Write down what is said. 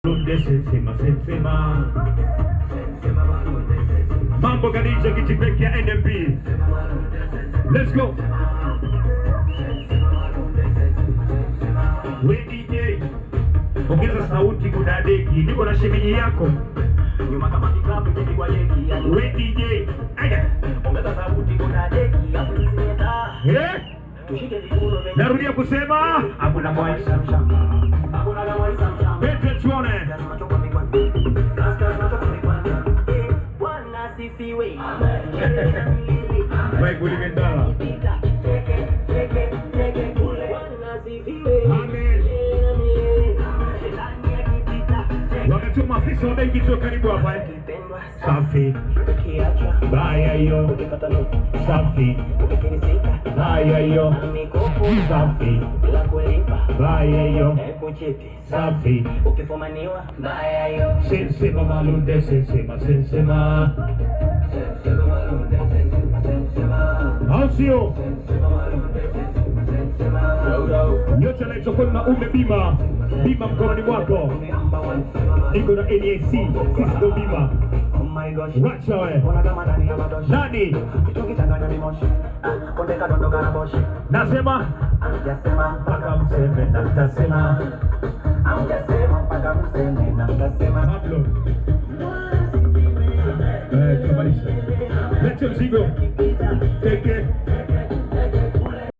Sensema Mambo Gadija kitipeki ya NMP. Let's go. We DJ ongeza sauti kudadeki. Niko na shemeji yako nyuma kama kikapu kiki kwa yeki. We DJ aya ongeza sauti kudadeki. Hapo nisineta tushike vikulo. Narudia kusema hakuna mwaisa mshamba, hakuna kama mwaisa mshamba. Pete tuone Mike Uligendala. Amen. Wakatuma afisa wa benki tu karibu hapa. Safi. Baya hiyo. Safi. Baya hiyo. Safi. Baya hiyo. Safi. Ukifumaniwa baya hiyo. Sensema malunde sensema. Hausio nyote anaitwa na umebima bima mkononi mwako. Niko na NAC, sisi ndo bima. Wacha we nani nasema mpaka mseme na mtasema. Pablo tumalisha lete mzigo teke